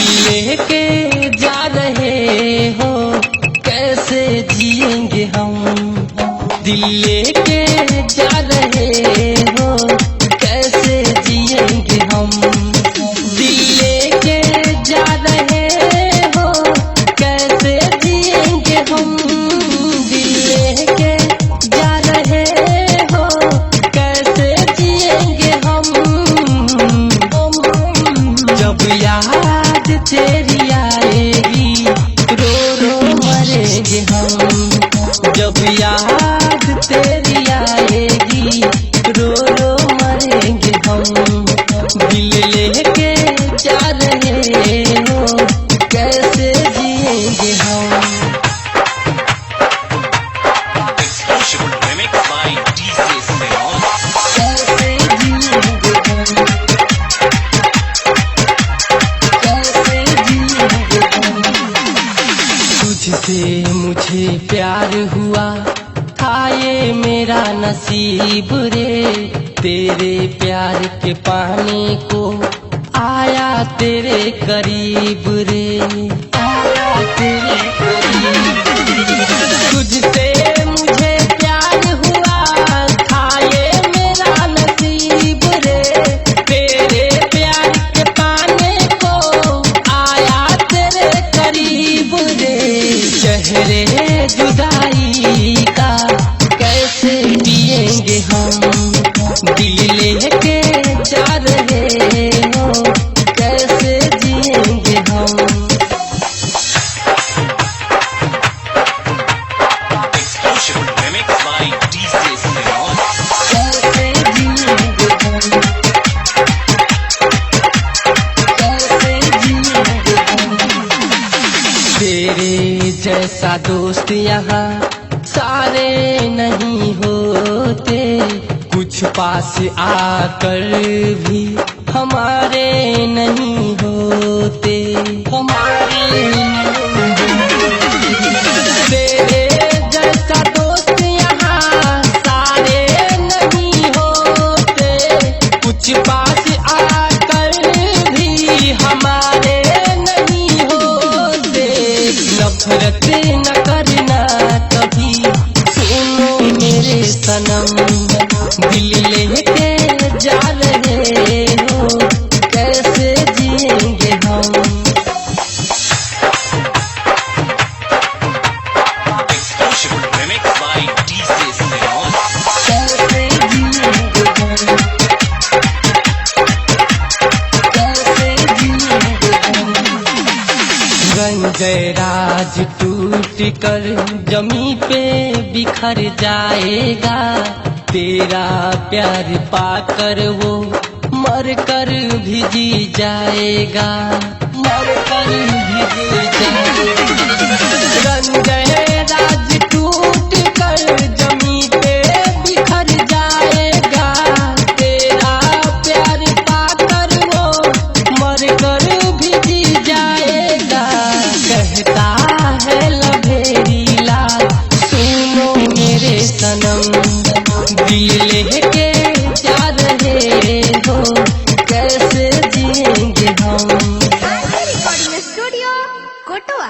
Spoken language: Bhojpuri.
लेके जा रहे हो, कैसे जिएंगे हम। दिल लेके जा रहे हो, कैसे जिएंगे हम। दिल लेके जा रहे हो, कैसे जिएंगे हम। दिल लेके जा रहे हो, कैसे जिएंगे हम। जब याद तेरी आएगी, रो रो मरेंगे हम। जब याद तेरी आएगी, रो रो मरेंगे हम। दिल लेके जा रहे हो, कैसे जिएंगे हम। तुझसे मुझे प्यार हुआ था, ये मेरा नसीब रे। तेरे प्यार के पाने को आया तेरे करीब रे, आया तेरे करीब। तुझसे मुझे प्यार हुआ था, ये मेरा नसीब रे। तेरे प्यार के पाने को आया तेरे करीब रे। चेहरे जुदाई का कैसे पिएंगे हम। दिल लेके जा रहे हो, कैसे जिएंगे हम। तेरे जैसा दोस्त यहाँ सारे नहीं होते। कुछ पास आकर भी हमारे नहीं होते, हमारे नहीं होते। तेरे जैसा दोस्त यहाँ सारे नहीं होते। कुछ पास आकर भी हमारे नहीं होते। नफरत न करना कभी, सुनो मेरे सनम। दिल लेके जा रहे हो, कैसे जिएंगे हम। कैसे जिएंगे हम, कैसे जिएंगे हम। रंजय राज टूट कर जमी पे बिखर जाएगा। तेरा प्यार पाकर वो मर कर भी जी जाएगा, मर कर भी जी जाएगा। रंजय राज टूट कर जमी पे बिखर जाएगा। तेरा प्यार पाकर वो मर कर भी जी जाएगा। कहता है लभेरी लाल, सुनो मेरे सनम। दिल लेके जा रहे हो, कैसे जिएंगे हम। रिकॉर्डिंग स्टूडियो कोटवा।